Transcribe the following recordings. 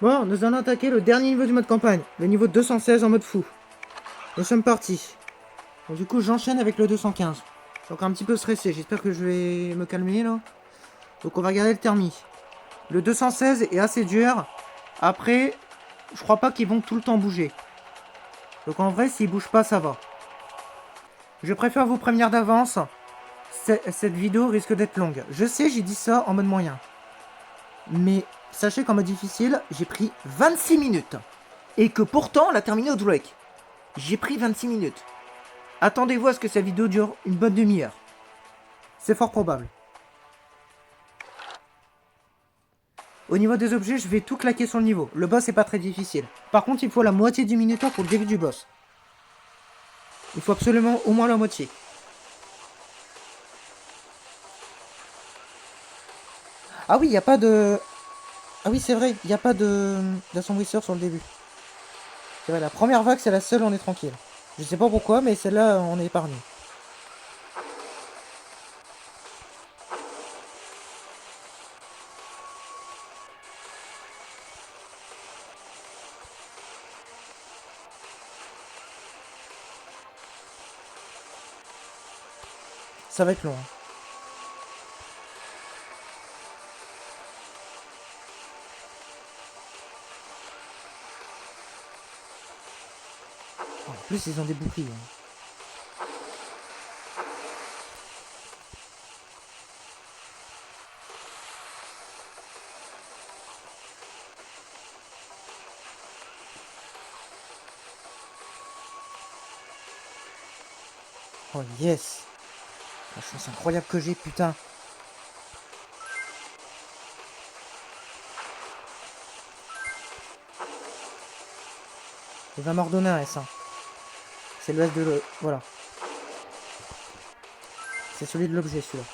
Bon, nous allons attaquer le dernier niveau du mode campagne, le niveau 216 en mode fou. Nous sommes partis. Bon, du coup, j'enchaîne avec le 215. Je suis encore un petit peu stressé, j'espère que je vais me calmer là. Donc on va regarder le thermi. Le 216 est assez dur. Après, je crois pas qu'ils vont tout le temps bouger. Donc en vrai, s'ils bougent pas, ça va. Je préfère vous prévenir d'avance. Cette vidéo risque d'être longue. Je sais, j'ai dit ça en mode moyen. Mais sachez qu'en mode difficile, j'ai pris 26 minutes. Et que pourtant, on l'a terminé au Drake. J'ai pris 26 minutes. Attendez-vous à ce que cette vidéo dure une bonne demi-heure. C'est fort probable. Au niveau des objets, je vais tout claquer sur le niveau. Le boss est pas très difficile. Par contre, il faut la moitié du minuteur pour le début du boss. Il faut absolument au moins la moitié. Ah oui, il n'y a pas de... Ah oui, c'est vrai, il n'y a pas d'assombrisseur sur le début. C'est vrai, la première vague, c'est la seule, on est tranquille. Je sais pas pourquoi, mais celle-là, on est épargné. Ça va être long. Hein. En plus, ils ont des boucliers. Hein. Oh yes! La chance incroyable que j'ai, putain! Il va m'en redonner un S. Hein. C'est le S de le... Voilà. C'est celui de l'objet, celui-là.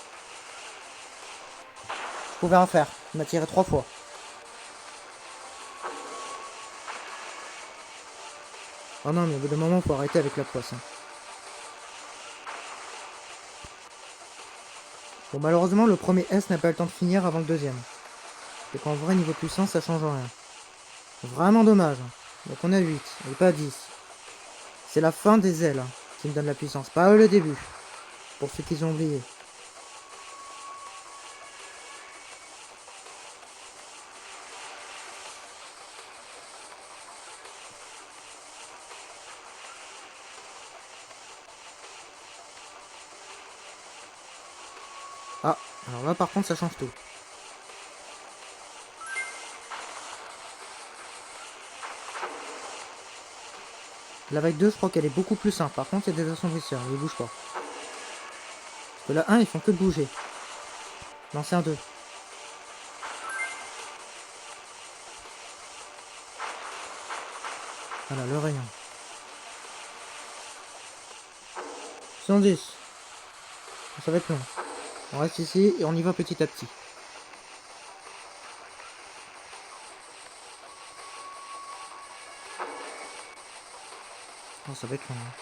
Je pouvais en faire. Il m'a tiré 3 fois. Oh non, mais au bout d'un moment, faut arrêter avec la poisse. Hein. Bon, malheureusement, le premier S n'a pas eu le temps de finir avant le deuxième. Et qu'en vrai, niveau puissance, ça change rien. Vraiment dommage. Hein. Donc on a 8, et pas 10. C'est la fin des ailes hein, qui me donne la puissance, pas le début. Pour ceux qui ont oublié. Ah, alors là par contre ça change tout. La vague 2, je crois qu'elle est beaucoup plus simple. Par contre, il y a des assombrisseurs, ils bougent pas. Parce que la 1, ils font que de bouger. Lancer un 2. Voilà, le rayon. 110. Ça va être long. On reste ici et on y va petit à petit. Oh, ça va être long. Hein.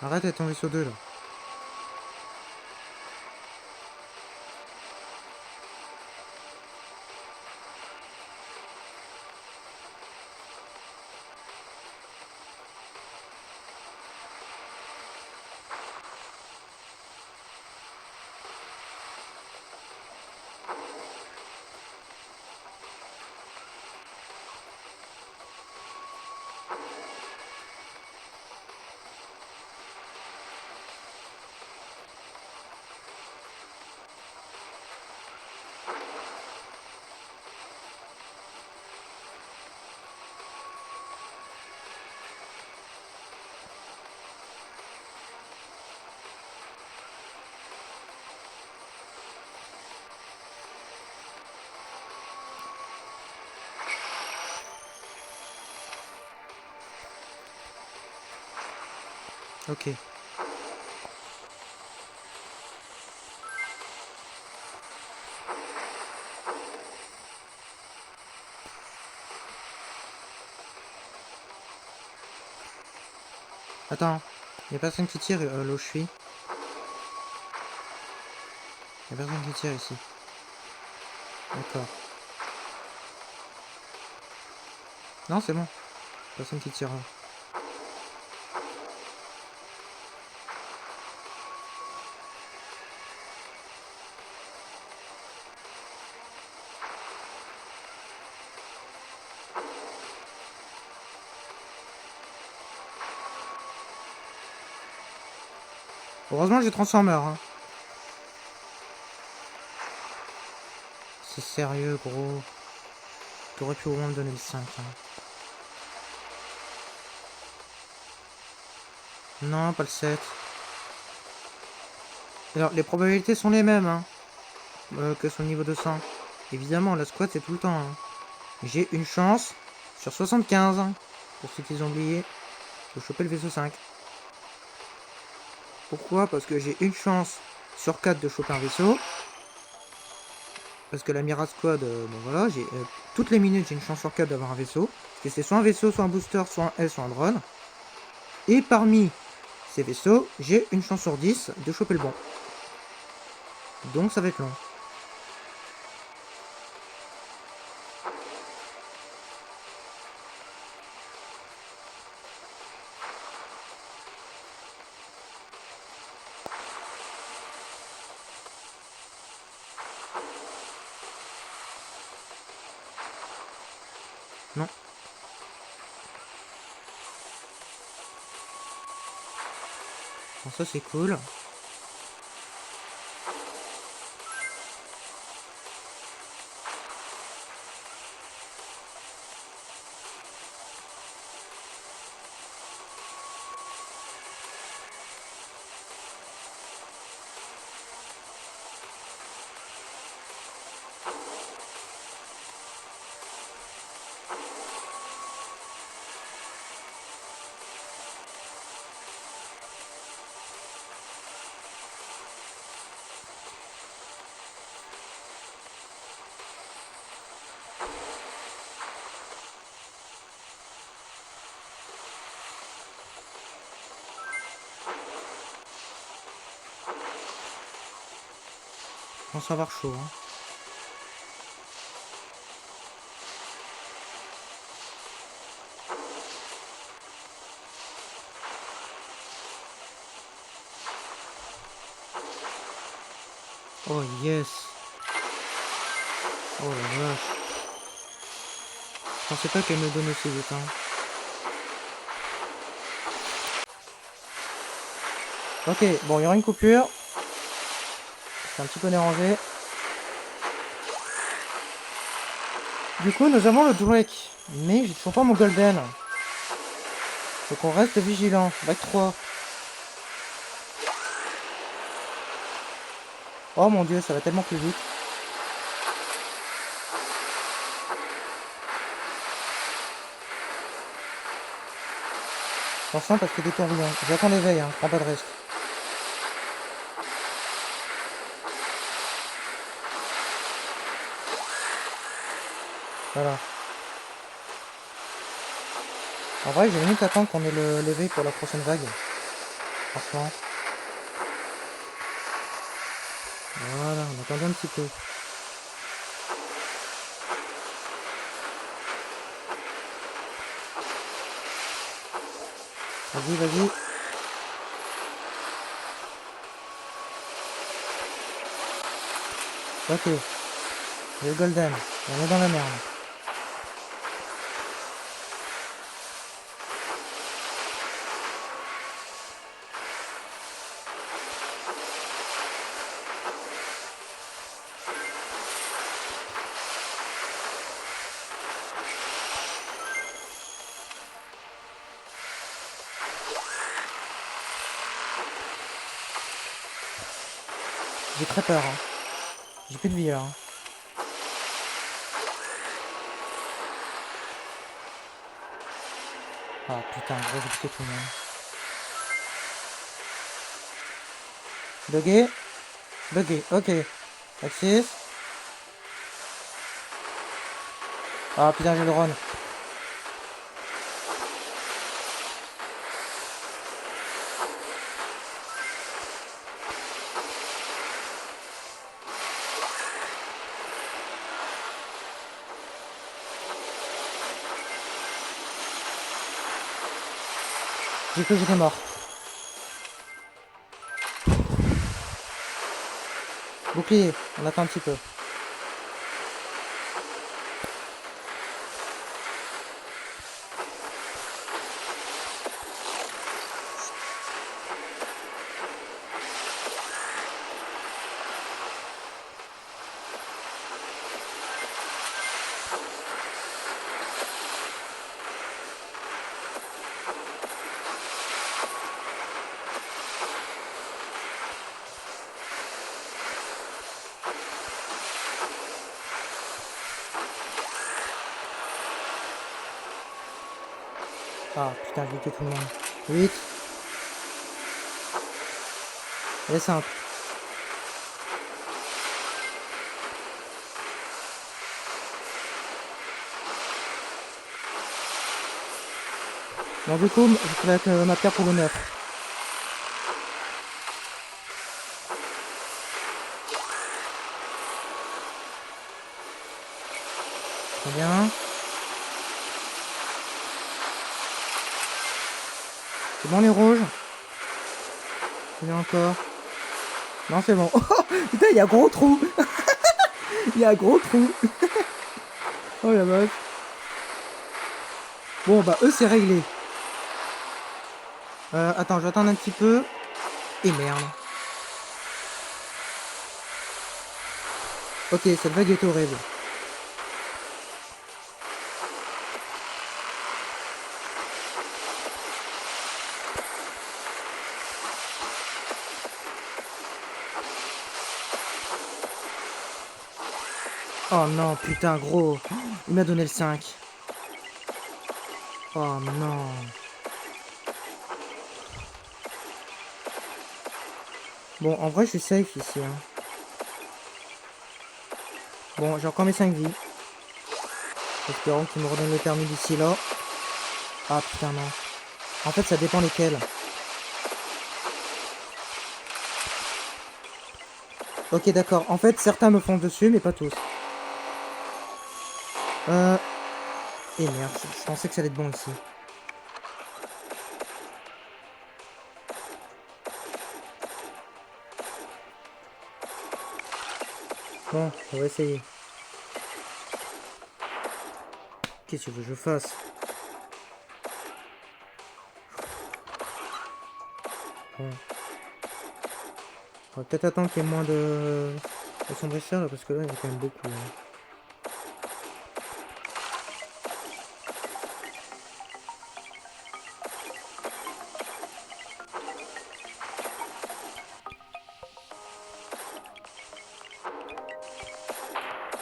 Arrête d'être tombé sur 2 là. Ok. Attends, y a personne qui tire là où je suis. Y a personne qui tire ici. D'accord. Non, c'est bon. Personne qui tire. Heureusement, j'ai Transformer. Hein. C'est sérieux, gros. T'aurais pu au moins me donner le 5. Hein. Non, pas le 7. Alors, les probabilités sont les mêmes hein, que sur le niveau 200. Évidemment, la squad, c'est tout le temps. Hein. J'ai une chance sur 75, hein, pour ceux qui ont oublié, de choper le vaisseau 5. Pourquoi? Parce que j'ai une chance sur 4 de choper un vaisseau. Parce que la Mirage Squad, bon voilà, j'ai toutes les minutes j'ai une chance sur 4 d'avoir un vaisseau. Parce que c'est soit un vaisseau, soit un booster, soit un L, soit un drone. Et parmi ces vaisseaux, j'ai une chance sur 10 de choper le bon. Donc ça va être long. Non. Bon, ça c'est cool. Je pense avoir chaud. Hein. Oh yes. Oh la vache. Je pensais pas qu'elle me donne aussi vite. Hein. Ok, bon, il y aura une coupure. Je suis un petit peu dérangé. Du coup, nous avons le Drake. Mais j'ai toujours pas mon Golden. Donc on reste vigilant. Bac 3. Oh mon dieu, ça va tellement plus vite. Attention parce que des tourbillons. J'attends l'éveil, hein. Je prends pas de risque. Voilà. En vrai, j'ai limite attendre qu'on ait l'éveil pour la prochaine vague. Franchement. Voilà, on attendait un petit peu. Vas-y, vas-y. Ok. J'ai le Golden. On est dans la merde. J'ai très peur. Hein. J'ai plus de vie là. Hein. Ah putain, gros, j'ai piqué tout le monde. Bugué. Bugué, ok. Axis. Ah putain, j'ai le run. J'ai cru que j'étais mort. Bouclier, on attend un petit peu. Ah putain, j'ai buté tout le monde. 8. Elle est simple. Bon, du coup, je vais mettre ma pierre pour le 9. Très bien. C'est bon les rouges. C'est bien encore. Non, c'est bon. Oh, putain, il y a gros trou. Il y a gros trou. Oh la vache. Bon, bah, eux, c'est réglé. Attends, je vais attendre un petit peu. Et merde. Ok, cette vague est horrible. Oh non, putain, gros. Il m'a donné le 5. Oh non. Bon, en vrai, je suis safe ici. Hein. Bon, j'ai encore mes 5 vies. Espérons qu'il me redonne le permis d'ici là. Ah putain, non. En fait, ça dépend lesquels. Ok, d'accord. En fait, certains me foncent dessus, mais pas tous. Et merde, je pensais que ça allait être bon ici. Bon, on va essayer. Qu'est-ce que tu veux que je fasse? Bon. On va peut-être attendre qu'il y ait moins de sombrisseurs là, parce que là, il y en a quand même beaucoup. Hein.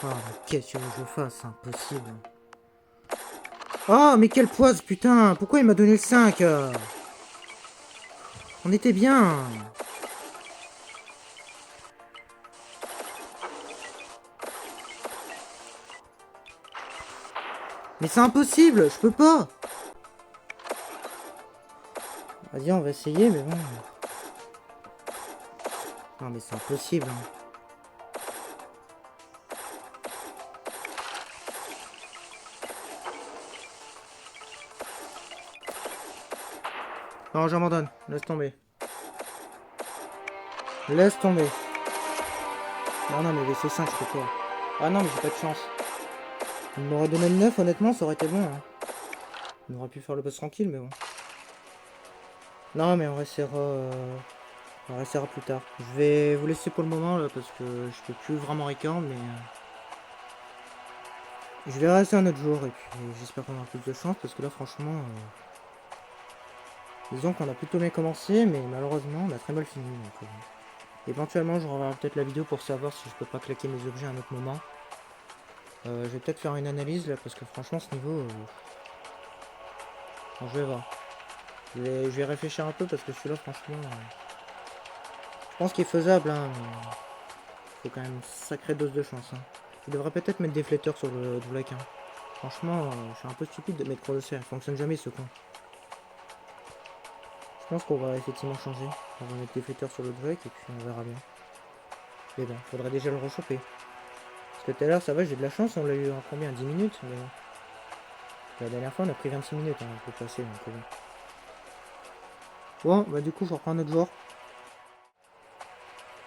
Ah, mais qu'est-ce que tu veux que je fasse? Impossible. Oh, mais quelle poisse, putain! Pourquoi il m'a donné le 5? On était bien! Mais c'est impossible! Je peux pas! Vas-y, on va essayer, mais bon. Non, mais c'est impossible. Hein. Non, j'abandonne. Laisse tomber. Laisse tomber. Non, non, mais VC5, je peux pas. Ah non, mais j'ai pas de chance. Il m'aurait donné le 9, honnêtement, ça aurait été bon. Hein. On aurait pu faire le boss tranquille, mais bon. Non, mais on restera plus tard. Je vais vous laisser pour le moment, là, parce que je peux plus vraiment record, mais... je vais rester un autre jour, et puis j'espère qu'on aura plus de chance, parce que là, franchement... disons qu'on a plutôt bien commencé, mais malheureusement, on a très mal fini. Donc, éventuellement, je reverrai peut-être la vidéo pour savoir si je peux pas claquer mes objets à un autre moment. Je vais peut-être faire une analyse, là, parce que franchement, ce niveau... bon, je vais voir. Je vais réfléchir un peu, parce que celui-là, franchement... je pense qu'il est faisable, hein, mais... faut quand même une sacrée dose de chance. Hein. Je devrais peut-être mettre des fletteurs sur le Black. Hein. Franchement, je suis un peu stupide de mettre Crosshair. Il fonctionne jamais ce con. Je pense qu'on va effectivement changer. On va mettre des fletteurs sur le Drake et puis on verra bien. Mais bon, faudrait déjà le rechoper. Parce que tout à l'heure, ça va, j'ai de la chance. On l'a eu en combien? 10 minutes mais... La dernière fois, on a pris 26 minutes. Hein, on peut passer. Donc, bon. Bon, bah du coup, je reprends un autre jour.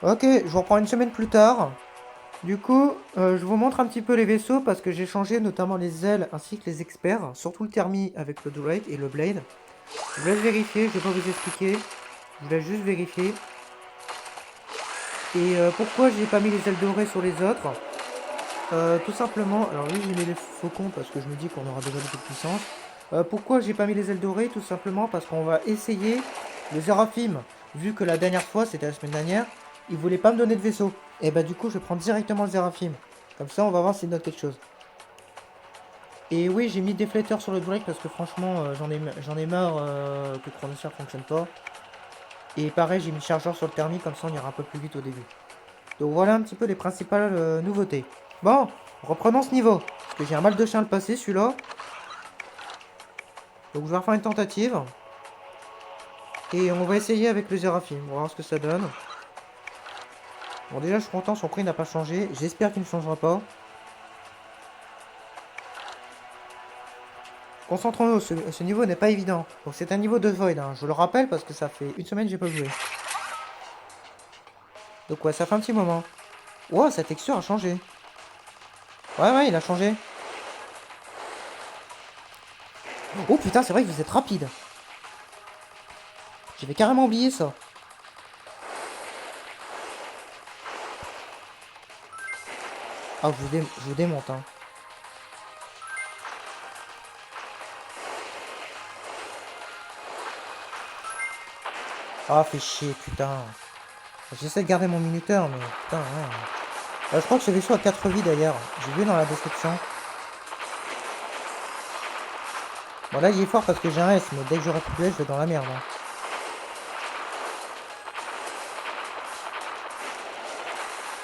Ok, je vous reprends une semaine plus tard. Du coup, je vous montre un petit peu les vaisseaux parce que j'ai changé notamment les ailes ainsi que les experts, surtout le thermi avec le Drake et le Blade. Je vous laisse vérifier, je vais pas vous expliquer. Je vous laisse juste vérifier. Et pourquoi j'ai pas mis les ailes dorées sur les autres? Tout simplement, alors oui, j'ai mis les faucons parce que je me dis qu'on aura déjà beaucoup de puissance. Pourquoi j'ai pas mis les ailes dorées? Tout simplement parce qu'on va essayer le Seraphim. Vu que la dernière fois, c'était la semaine dernière, il voulait pas me donner de vaisseau. Et bah du coup, je vais prendre directement le Seraphim. Comme ça, on va voir s'il note quelque chose. Et oui, j'ai mis des flatteurs sur le Drake parce que franchement, j'en ai marre que Chronosphere fonctionne pas. Et pareil, j'ai mis le chargeur sur le thermique, comme ça on ira un peu plus vite au début. Donc voilà un petit peu les principales nouveautés. Bon, reprenons ce niveau. Parce que j'ai un mal de chien à le passer celui-là. Donc je vais refaire une tentative. Et on va essayer avec le Seraphim. On va voir ce que ça donne. Bon déjà je suis content, son prix n'a pas changé. J'espère qu'il ne changera pas. Concentrons-nous, ce niveau n'est pas évident. Donc c'est un niveau de Void, hein. Je le rappelle parce que ça fait une semaine que j'ai pas joué. Donc ouais, ça fait un petit moment. Wow, sa texture a changé. Ouais, il a changé. Oh putain, c'est vrai que vous êtes rapide. J'avais carrément oublié ça. Ah, je vous démonte, hein. Ah, fait chier, putain. J'essaie de garder mon minuteur, mais putain, ouais. Je crois que ce vaisseau a 4 vies d'ailleurs. J'ai vu dans la description. Bon, là, il est fort parce que j'ai un S, mais dès que j'aurai plus de S, je vais dans la merde, hein.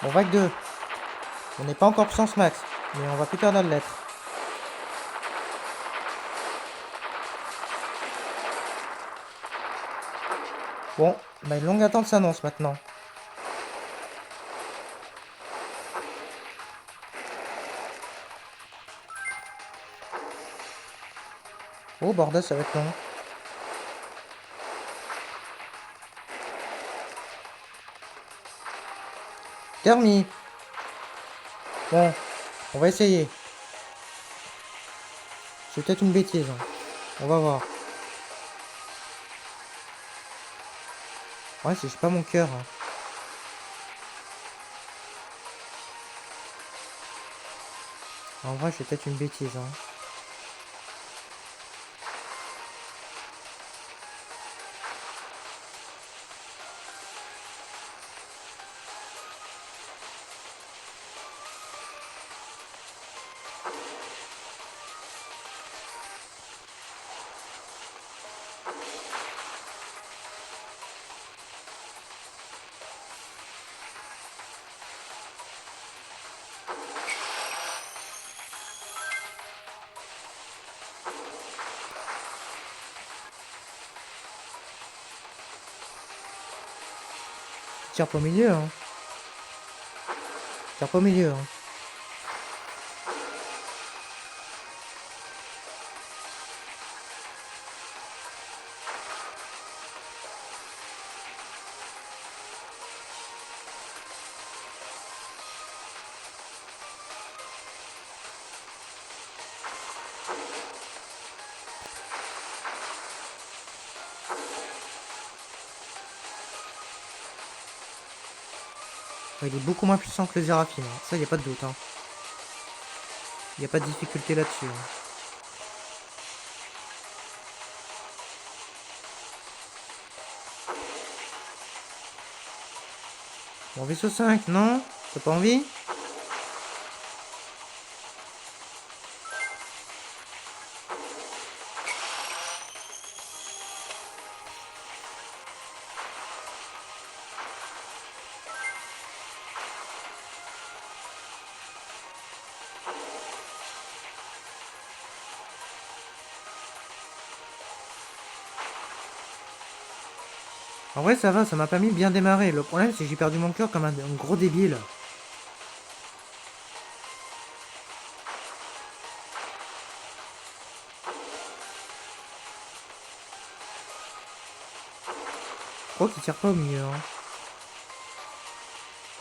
Bon, vague 2. On n'est pas encore puissance max, mais on va plus tard l'être. Bon, bah, une longue attente s'annonce maintenant. Oh, bordel, ça va être long. Thermi. Bon, on va essayer. C'est peut-être une bêtise, hein. On va voir. Ouais, c'est pas mon cœur, hein. En vrai, c'est peut-être une bêtise, hein. Tire pas au milieu, hein. Tire pas au milieu, hein. Ouais, il est beaucoup moins puissant que le Seraphim, hein. Ça, y a pas de doute, hein. Y a pas de difficulté là-dessus, hein. Bon, vaisseau 5, non? T'as pas envie? En vrai, ça va, ça m'a permis de bien démarrer. Le problème, c'est que j'ai perdu mon cœur comme un gros débile. crois qu'il tire pas au milieu. Hein.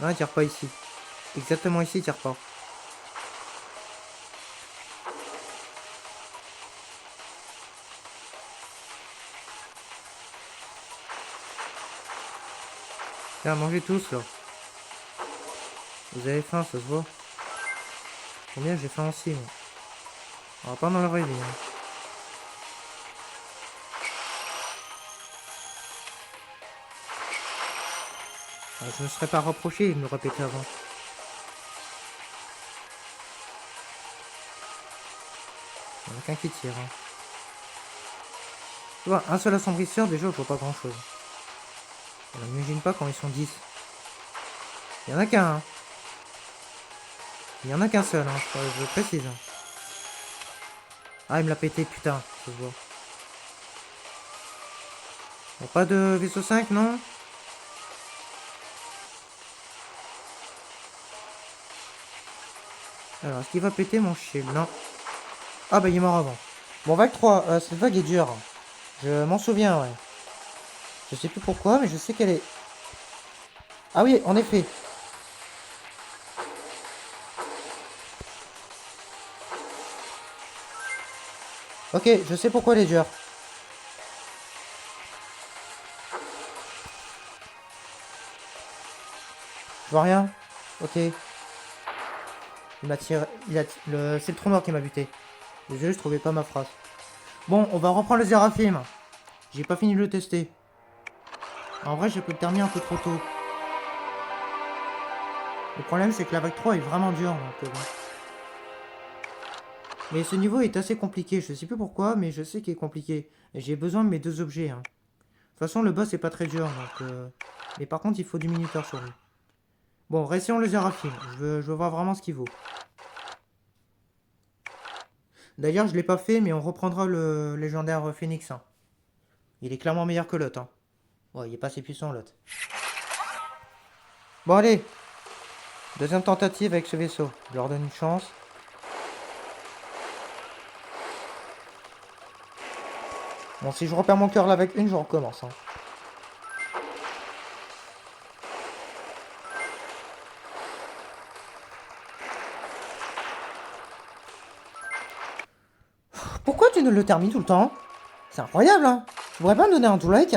Non, il tire pas ici. Exactement ici, il tire pas. Tiens, mangez tous là. Vous avez faim, ça se voit. Combien j'ai faim aussi, moi. On va pas dans le rêver. Hein. Je me serais pas reproché de me répéter avant. Il n'y en a qu'un qui tire. Hein. Tu vois, un seul assombrisseur, déjà, je vois pas grand chose. On n'imagine pas quand ils sont 10. Il y en a qu'un. Hein. Il y en a qu'un seul, hein, je précise. Hein. Ah, il me l'a pété, putain, ça se voit. Bon, pas de vaisseau 5, non? Alors, est-ce qu'il va péter mon shield? Non. Ah, bah, il est mort avant. Bon, vague 3, cette vague est dure. Je m'en souviens, ouais. Je sais plus pourquoi, mais je sais qu'elle est... Ah oui, en effet. Ok, je sais pourquoi elle est dure. Je vois rien. Ok. Il m'a tiré... C'est le trou noir qui m'a buté. Désolé, je trouvais pas ma phrase. Bon, on va reprendre le Zeraphim. J'ai pas fini de le tester. En vrai, j'ai pu le terminer un peu trop tôt. Le problème, c'est que la vague 3 est vraiment dure. Donc, bon. Mais ce niveau est assez compliqué. Je sais plus pourquoi, mais je sais qu'il est compliqué. Et j'ai besoin de mes 2 objets. Hein. De toute façon, le boss est pas très dur. Donc, mais par contre, il faut du minuteur sur lui. Bon, réessayons le Zeraphim. Je veux voir vraiment ce qu'il vaut. D'ailleurs, je l'ai pas fait, mais on reprendra le légendaire Phoenix. Hein. Il est clairement meilleur que l'autre. Hein. Ouais, il est pas assez puissant l'autre. Bon, allez. Deuxième tentative avec ce vaisseau. Je leur donne une chance. Bon, si je repère mon cœur là avec une, je recommence. Hein. Pourquoi tu ne le termines tout le temps? C'est incroyable, hein. Tu pourrais pas me donner un tout like?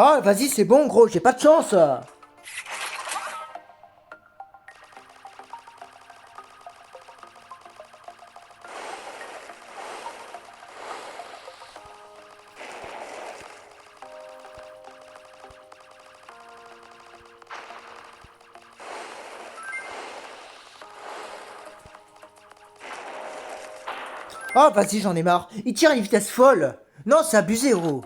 Ah, vas-y, c'est bon, gros, j'ai pas de chance. Ah, vas-y, j'en ai marre. Il tire à une vitesse folle. Non, c'est abusé, gros.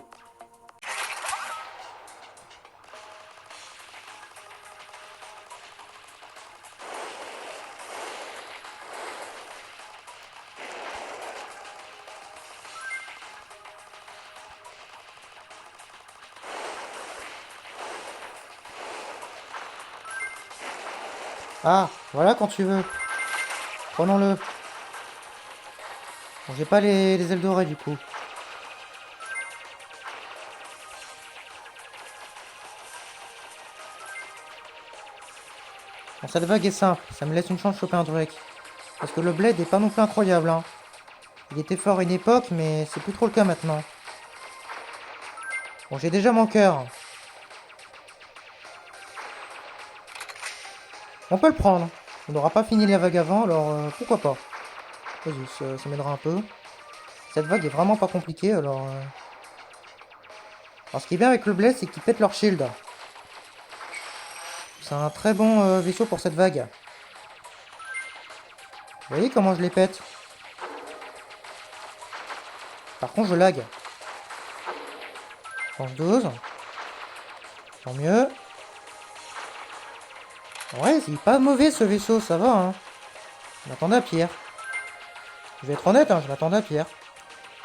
Ah, voilà quand tu veux. Prenons-le. Bon, j'ai pas les ailes dorées du coup. Bon, cette vague est simple. Ça me laisse une chance de choper un Drake. Parce que le bled est pas non plus incroyable. Hein. Il était fort à une époque, mais c'est plus trop le cas maintenant. Bon, j'ai déjà mon cœur. On peut le prendre. On n'aura pas fini la vague avant, alors pourquoi pas. Vas-y, ça m'aidera un peu. Cette vague est vraiment pas compliquée, alors... Alors ce qui est bien avec le bled, c'est qu'il pète leur shield. C'est un très bon vaisseau pour cette vague. Vous voyez comment je les pète? Par contre, je lag. Pense 12. Tant mieux. Ouais, c'est pas mauvais ce vaisseau, ça va, hein. On attendait à pire. Je vais être honnête, hein, je m'attendais à pire.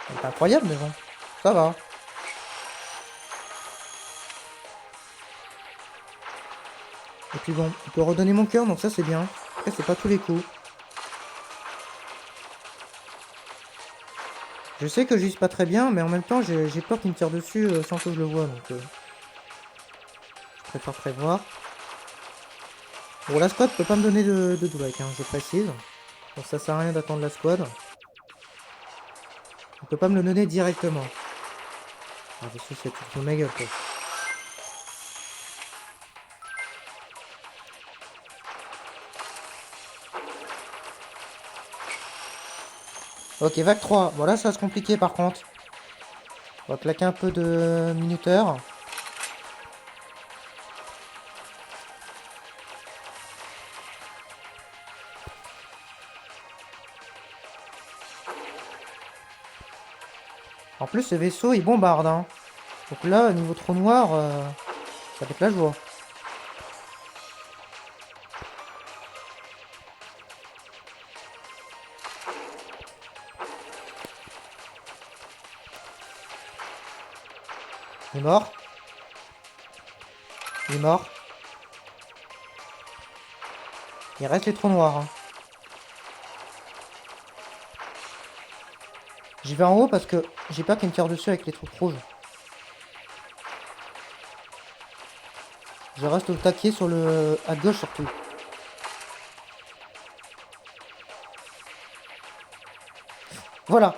C'est incroyable, mais bon, ça va. Et puis bon, il peut redonner mon cœur, donc ça c'est bien. Après, c'est pas tous les coups. Je sais que je vise pas très bien, mais en même temps, j'ai peur qu'il me tire dessus sans que je le voie, donc je préfère prévoir. Bon, la squad peut pas me donner de Drake, hein, je précise. Donc ça sert à rien d'attendre la squad. Il peut pas me le donner directement. Ah, parce que c'est tout ma gueule, quoi. Ok, vague 3. Bon, là, ça va se compliquer, par contre. On va claquer un peu de minuteur. En plus, ce vaisseau, il bombarde, hein. Donc là, niveau trou noir, ça va être la joie. Il est mort. Il est mort. Il reste les trous noirs, hein. J'y vais en haut parce que j'ai peur qu'il me tire dessus avec les trous rouges. Je reste au taquet sur le... à gauche surtout. Voilà.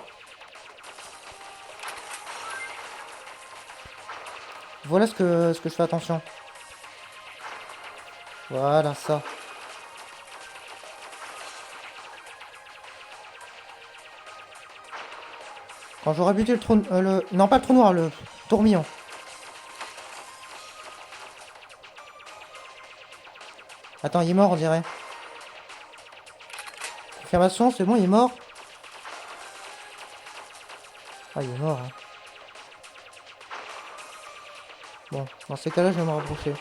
Voilà ce que je fais attention. Voilà, ça. Quand j'aurai buté le trou... Non, pas le trou noir, le tourbillon. Attends, il est mort, on dirait. Confirmation, c'est bon, il est mort. Ah, il est mort, hein. Bon, dans ces cas-là, je vais me rapprocher.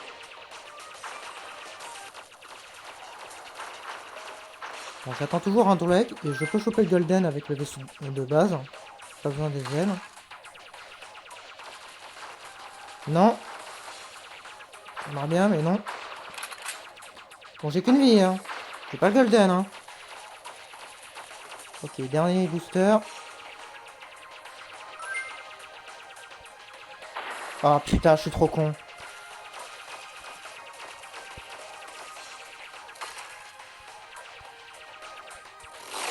Bon, j'attends toujours un Drake et je peux choper le Golden avec le vaisseau de base. Pas besoin des ailes. Non. Ça marche bien, mais non. Bon, j'ai qu'une vie, hein. J'ai pas le Golden, hein. Ok, dernier booster. Ah putain, je suis trop con.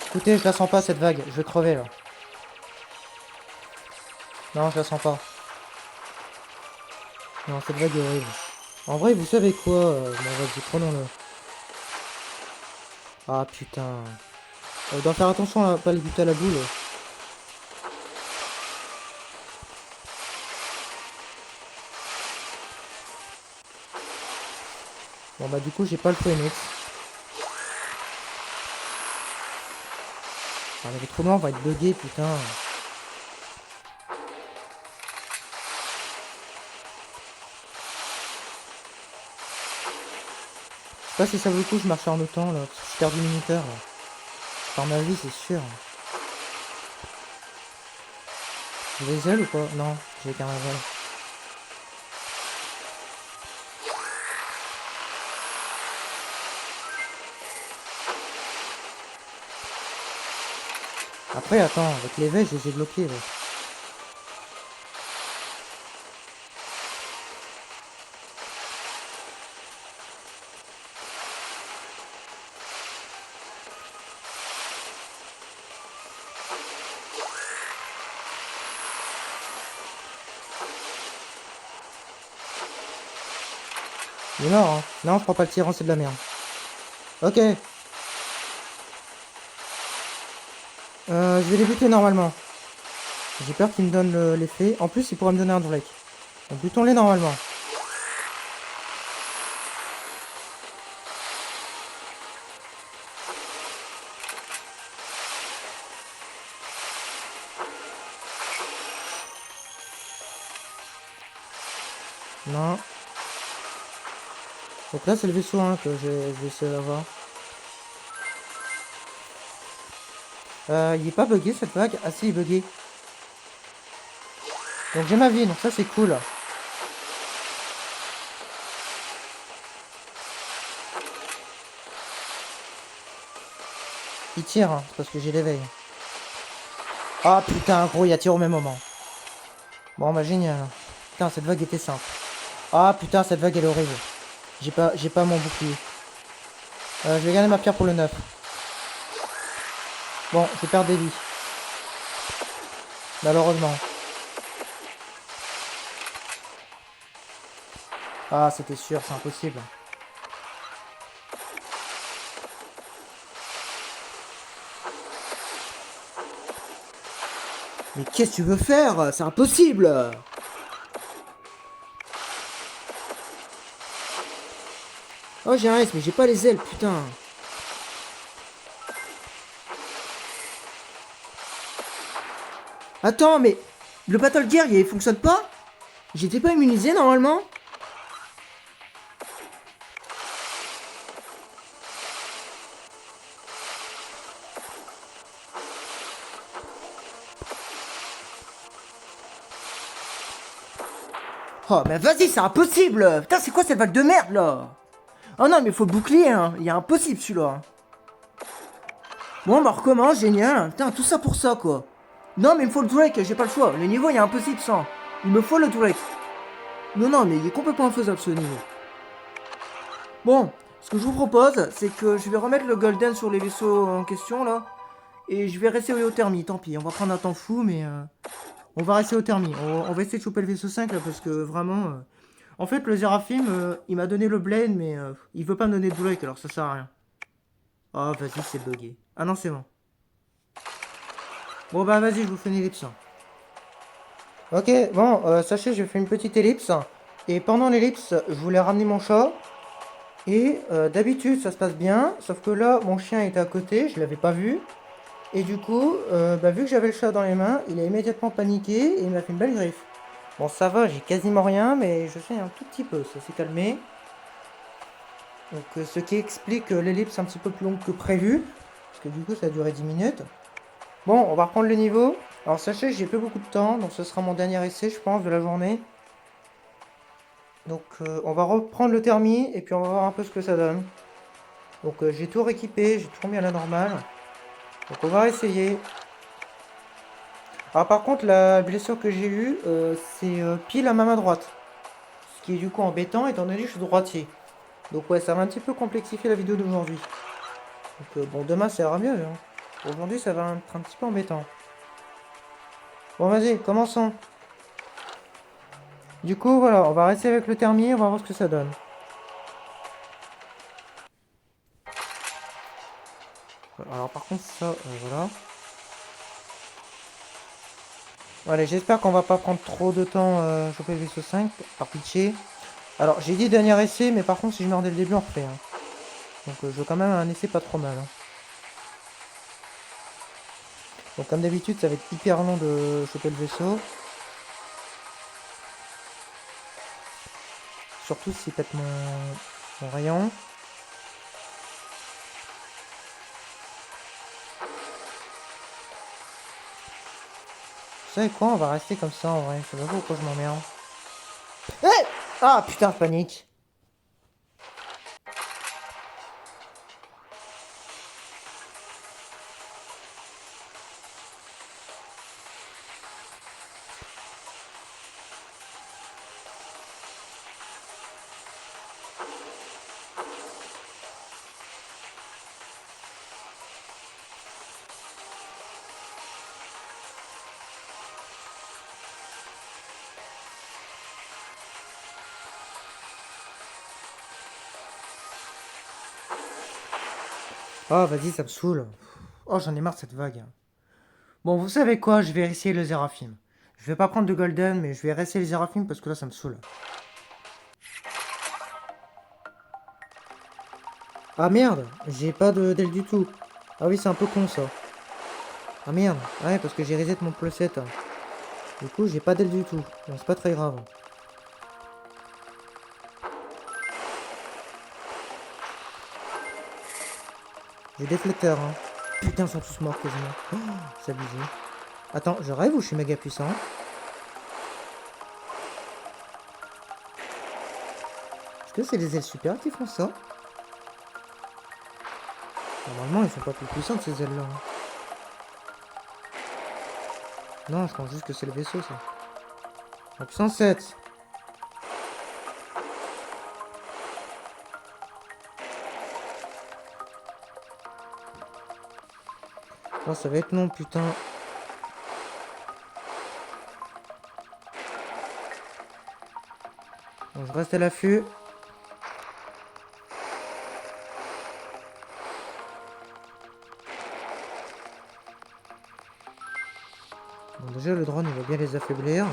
Écoutez, je la sens pas cette vague. Je vais crever là. Non, je la sens pas. Non, cette vague est horrible. En vrai, vous savez quoi bon, vas-y, prenons-le. Ah putain. On doit faire attention à pas le buter à la boule. Bon bah du coup, j'ai pas le Phoenix. Ah, mais les trous noirs vont être buggés, putain. Je sais pas si ça vaut le coup, je marche en autant là. Parce que je perds du minuteur là. Par ma vie, c'est sûr. J'ai des ailes ou pas? Non, j'ai qu'un aval. Après, attends, avec les V, je les ai bloqués là. Il est mort, hein. Non, je prends pas le tyran, c'est de la merde. Ok. Je vais les buter normalement. J'ai peur qu'il me donne l'effet. En plus, il pourrait me donner un Drake. Donc butons-les normalement. Non. Donc là, c'est le vaisseau 1 que je vais essayer d'avoir. Il est pas bugué cette vague. Ah si, il est bugué. Donc j'ai ma vie, donc ça c'est cool. Il tire, hein, c'est parce que j'ai l'éveil. Ah putain, gros, il a tiré au même moment. Bon bah génial. Putain, cette vague était simple. Ah putain, cette vague elle est horrible. J'ai pas mon bouclier. Je vais garder ma pierre pour le 9. Bon, je perds des vies. Malheureusement. Ah, c'était sûr, c'est impossible. Mais qu'est-ce que tu veux faire? C'est impossible! Oh, j'ai un S, mais j'ai pas les ailes, putain. Attends, mais le Battle Gear, il fonctionne pas? J'étais pas immunisé normalement? Oh, mais vas-y, c'est impossible! Putain, c'est quoi cette vague de merde là? Oh non, mais faut le bouclier, hein. Il est impossible celui-là. Bon, bah recommence, génial. Putain, tout ça pour ça quoi. Non, mais il me faut le Drake, j'ai pas le choix. Le niveau, il est impossible sans. Il me faut le Drake. Non, non, mais il est complètement infaisable ce niveau. Bon, ce que je vous propose, c'est que je vais remettre le Golden sur les vaisseaux en question là. Et je vais rester au thermie, tant pis. On va prendre un temps fou, mais on va rester au thermie. On va essayer de choper le vaisseau 5 là, parce que vraiment. En fait, le Zeraphim, il m'a donné le Blade, mais il veut pas me donner de Drake, alors ça sert à rien. Oh, vas-y, c'est bugué. Ah non, c'est bon. Bon, bah vas-y, je vous fais une ellipse. Ok, bon, sachez, je fais une petite ellipse. Et pendant l'ellipse, je voulais ramener mon chat. Et d'habitude, ça se passe bien. Sauf que là, mon chien était à côté, je l'avais pas vu. Et du coup, bah, vu que j'avais le chat dans les mains, il a immédiatement paniqué et il m'a fait une belle griffe. Bon, ça va, j'ai quasiment rien, mais je sais un tout petit peu, ça s'est calmé. Donc, ce qui explique l'ellipse un petit peu plus longue que prévu. Parce que du coup, ça a duré 10 minutes. Bon, on va reprendre le niveau. Alors, sachez que j'ai peu beaucoup de temps, donc ce sera mon dernier essai, je pense, de la journée. Donc, on va reprendre le thermi et puis on va voir un peu ce que ça donne. Donc, j'ai tout rééquipé, j'ai tout remis à la normale. Donc, on va essayer. Alors, par contre, la blessure que j'ai eue, c'est pile à ma main droite. Ce qui est du coup embêtant étant donné que je suis droitier. Donc, ouais, ça va un petit peu complexifier la vidéo d'aujourd'hui. Donc, bon, demain ça ira mieux, hein. Aujourd'hui, ça va être un petit peu embêtant. Bon, vas-y, commençons. Du coup, voilà, on va rester avec le thermier, on va voir ce que ça donne. Alors, par contre, ça, voilà. Allez, j'espère qu'on va pas prendre trop de temps à choper le vaisseau 5, par pitié. Alors, j'ai dit dernier essai, mais par contre, si je meurs dès le début, on refait, hein. Donc, je veux quand même un essai pas trop mal, hein. Donc, comme d'habitude, ça va être hyper long de choper le vaisseau. Surtout s'il pète mon rayon. Vous savez quoi, on va rester comme ça en vrai. Je sais pas pourquoi je m'emmerde. Eh ah putain, je panique. Oh, vas-y, ça me saoule. Oh, j'en ai marre de cette vague. Bon, vous savez quoi, je vais essayer le Zeraphim. Je vais pas prendre de Golden, mais je vais essayer le Zeraphim parce que là, ça me saoule. Ah merde, j'ai pas de d'elle du tout. Ah oui, c'est un peu con ça. Ah merde, ouais, parce que j'ai reset mon preset. Du coup, j'ai pas d'aile du tout. Bon, c'est pas très grave. J'ai déflecteur, hein. Putain, ils sont tous morts quasiment. Oh, c'est abusé. Attends, je rêve ou je suis méga puissant? Est-ce que c'est les ailes super qui font ça? Normalement, ils sont pas plus puissants que ces ailes-là. Non, je pense juste que c'est le vaisseau, ça. En puissance 7. Bon, ça va être long, putain. Bon, je reste à l'affût. Bon, déjà, le drone, il va bien les affaiblir.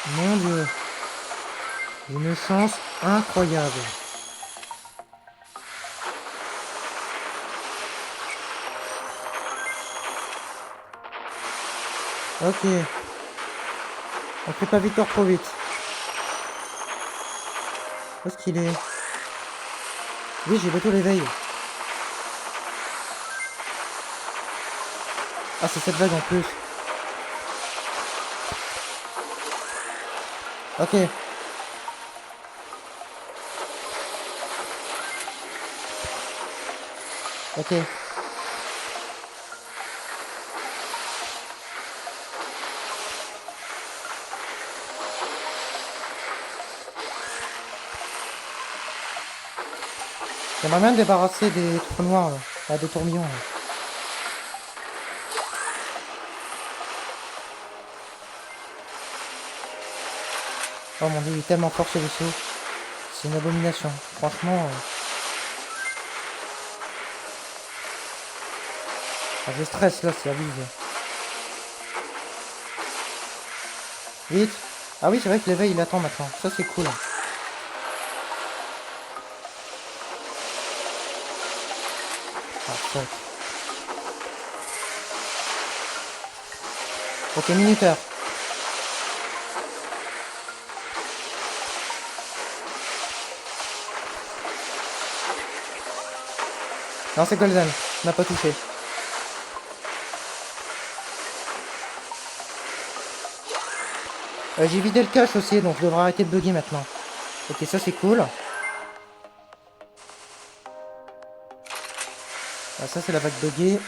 Mon Dieu. Une chance incroyable. Ok. On fait pas victoire trop vite. Où est-ce qu'il est? Oui, j'ai bientôt l'éveil. Ah, c'est cette vague en plus. Ok. Ok. J'aimerais bien me débarrasser des trous noirs, là. Ah, des tourbillons, là. Oh mon dieu, il est tellement fort ce vaisseau. C'est une abomination. Franchement... Ah, je stresse là, c'est abusé. Vite. Ah oui, c'est vrai que l'éveil il attend maintenant. Ça c'est cool. Ah, fuck. Ok, minuteur. Non, c'est Golden. On n'a pas touché. J'ai vidé le cache aussi, donc je devrais arrêter de bugger maintenant. Ok, ça c'est cool. Ah, ça c'est la vague buggée.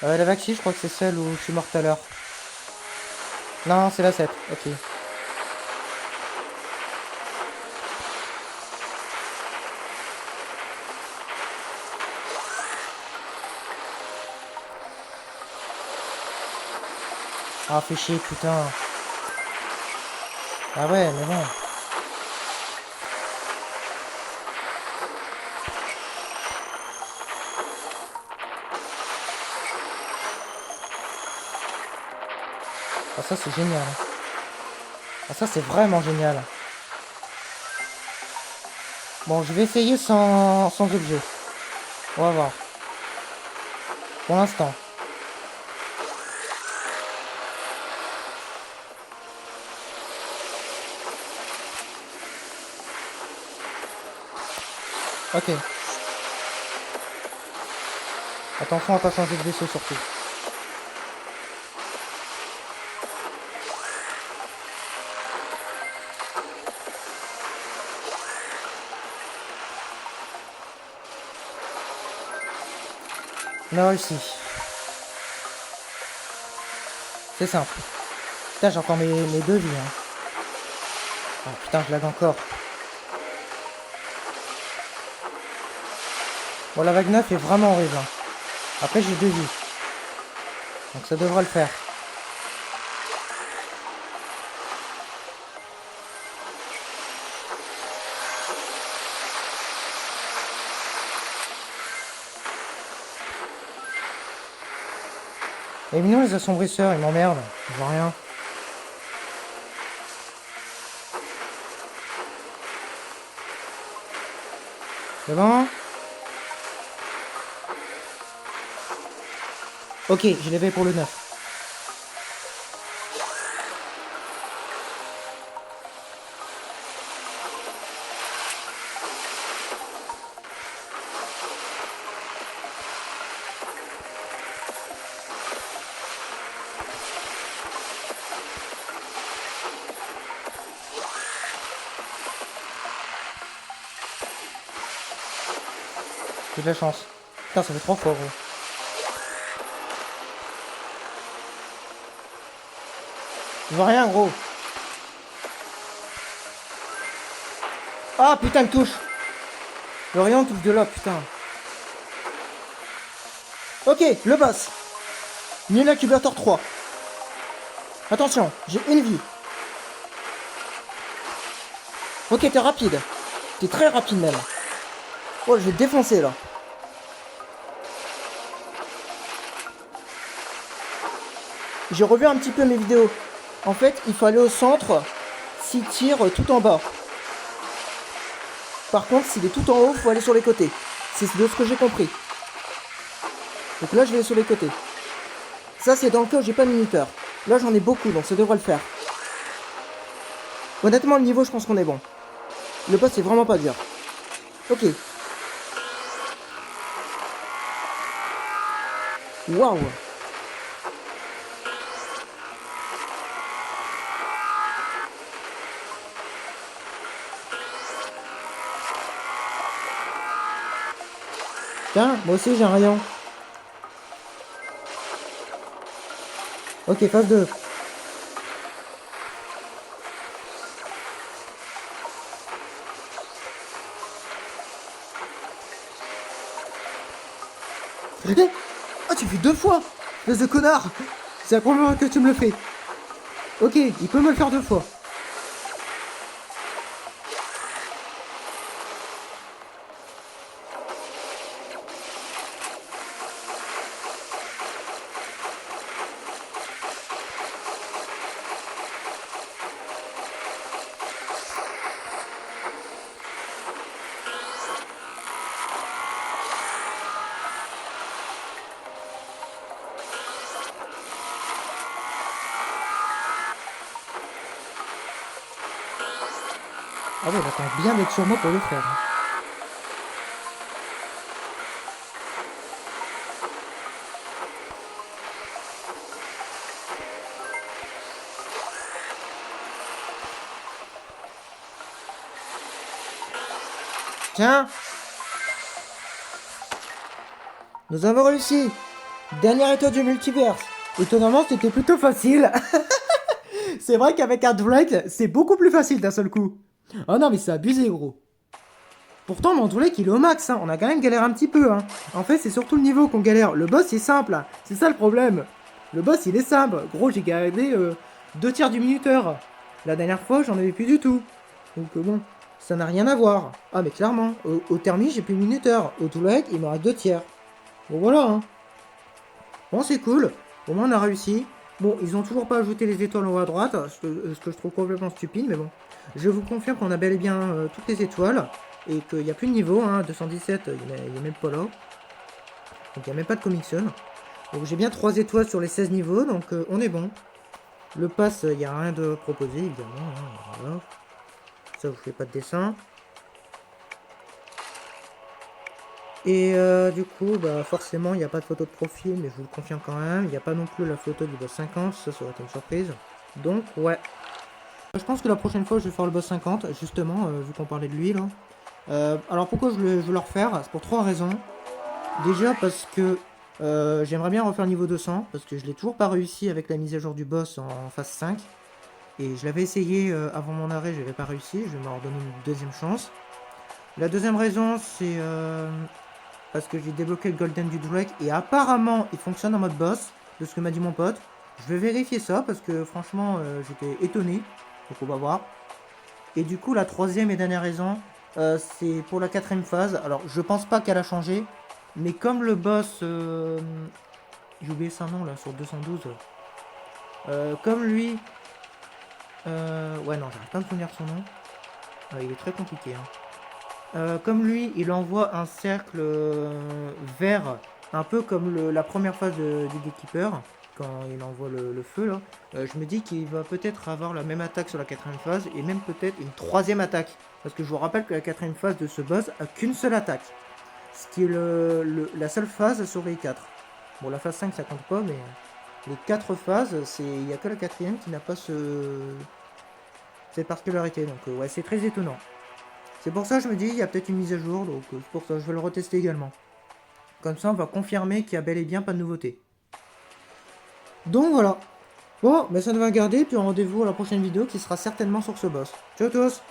La vague 6, je crois que c'est celle où je suis mort tout à l'heure. Non, c'est la 7. Ok. Ah, fais chier, putain. Ah ouais, mais bon. Ah, ça c'est génial. Ah, ça c'est vraiment génial. Bon, je vais essayer sans objet. On va voir. Pour l'instant. Ok. Attention à pas changer de vaisseau surtout. On a réussi. C'est simple. Putain, j'ai encore mes deux vies. Hein. Oh putain, je lag encore. Bon, la vague 9 est vraiment horrible. Hein. Après, j'ai deux vies. Donc ça devrait le faire. Et non, les assombrisseurs, ils m'emmerdent. Je vois rien. C'est bon? Ok, je l'ai fait pour le 9. J'ai de la chance. Putain, ça fait 3 fois, gros. Je vois rien, gros. Ah, putain, il touche. Le rayon touche de là, putain. Ok, le boss. Nul incubateur 3. Attention, j'ai une vie. Ok, t'es rapide. T'es très rapide même. Oh, je vais te défoncer là. J'ai revu un petit peu mes vidéos. En fait, il faut aller au centre s'il tire tout en bas. Par contre, s'il est tout en haut, il faut aller sur les côtés. C'est de ce que j'ai compris. Donc là, je vais aller sur les côtés. Ça, c'est dans le cas où j'ai pas de minuteur. Là, j'en ai beaucoup, donc ça devrait le faire. Honnêtement, le niveau, je pense qu'on est bon. Le boss, c'est vraiment pas dur. Ok. Waouh. Tiens, moi aussi, j'ai un rayon. Ok, phase 2. Ah, tu fais 2 fois. Espèce de connard. C'est la première fois que tu me le fais. Ok, il peut me le faire 2 fois. Ah ouais, j'attends bien d'être sur moi pour le faire. Tiens. Nous avons réussi. Dernière étoile du multiverse. Étonnamment, c'était plutôt facile. C'est vrai qu'avec un Drake, c'est beaucoup plus facile d'un seul coup. Oh non, mais c'est abusé, gros. Pourtant, mon Drake, il est au max, hein. On a quand même galéré un petit peu, hein. En fait, c'est surtout le niveau qu'on galère. Le boss, c'est simple, hein. C'est ça le problème. Le boss, il est simple. Gros, j'ai gardé 2 tiers du minuteur. La dernière fois, j'en avais plus du tout. Donc bon, ça n'a rien à voir. Ah, mais clairement, au thermi, j'ai plus de minuteur. Au Drake, il me reste 2 tiers. Bon, voilà, hein. Bon, c'est cool. Au moins, on a réussi. Bon, ils ont toujours pas ajouté les étoiles en haut à droite, ce que je trouve complètement stupide, mais bon. Je vous confirme qu'on a bel et bien toutes les étoiles, et qu'il n'y a plus de niveau, hein. 217, il est même pas là. Donc, il n'y a même pas de comic Sun. Donc, j'ai bien 3 étoiles sur les 16 niveaux, donc on est bon. Le pass, il n'y a rien de proposé, évidemment. Hein, voilà. Ça, je fais pas de dessin. Et du coup, bah, forcément, il n'y a pas de photo de profil, mais je vous le confirme quand même. Il n'y a pas non plus la photo du boss 50, ça aurait été une surprise. Donc, ouais. Je pense que la prochaine fois, je vais faire le boss 50, justement, vu qu'on parlait de lui, là. Alors, pourquoi je veux le refaire? C'est pour 3 raisons. Déjà, parce que j'aimerais bien refaire le niveau 200, parce que je l'ai toujours pas réussi avec la mise à jour du boss en phase 5. Et je l'avais essayé avant mon arrêt, je n'avais pas réussi. Je vais m'en redonner une deuxième chance. La deuxième raison, c'est parce que j'ai débloqué le Golden du Drake et apparemment il fonctionne en mode boss, de ce que m'a dit mon pote. Je vais vérifier ça parce que franchement j'étais étonné, donc on va voir. Et du coup la troisième et dernière raison, c'est pour la quatrième phase. Alors je pense pas qu'elle a changé, mais comme le boss J'ai oublié son nom là sur 212. Comme lui... ouais non, j'arrive pas à me souvenir de son nom. Il est très compliqué. Hein. Comme lui, il envoie un cercle vert, un peu comme la première phase du Gatekeeper, quand il envoie le feu là. Je me dis qu'il va peut-être avoir la même attaque sur la quatrième phase, et même peut-être une troisième attaque. Parce que je vous rappelle que la quatrième phase de ce boss a qu'une seule attaque. Ce qui est la seule phase sur les 4. Bon, la phase 5 ça compte pas, mais les 4 phases, il n'y a que la quatrième qui n'a pas cette particularité. Donc ouais, c'est très étonnant. C'est pour ça que je me dis, il y a peut-être une mise à jour, donc c'est pour ça que je vais le retester également. Comme ça, on va confirmer qu'il y a bel et bien pas de nouveauté. Donc voilà. Bon, ben ça devrait garder, puis rendez-vous à la prochaine vidéo qui sera certainement sur ce boss. Ciao à tous!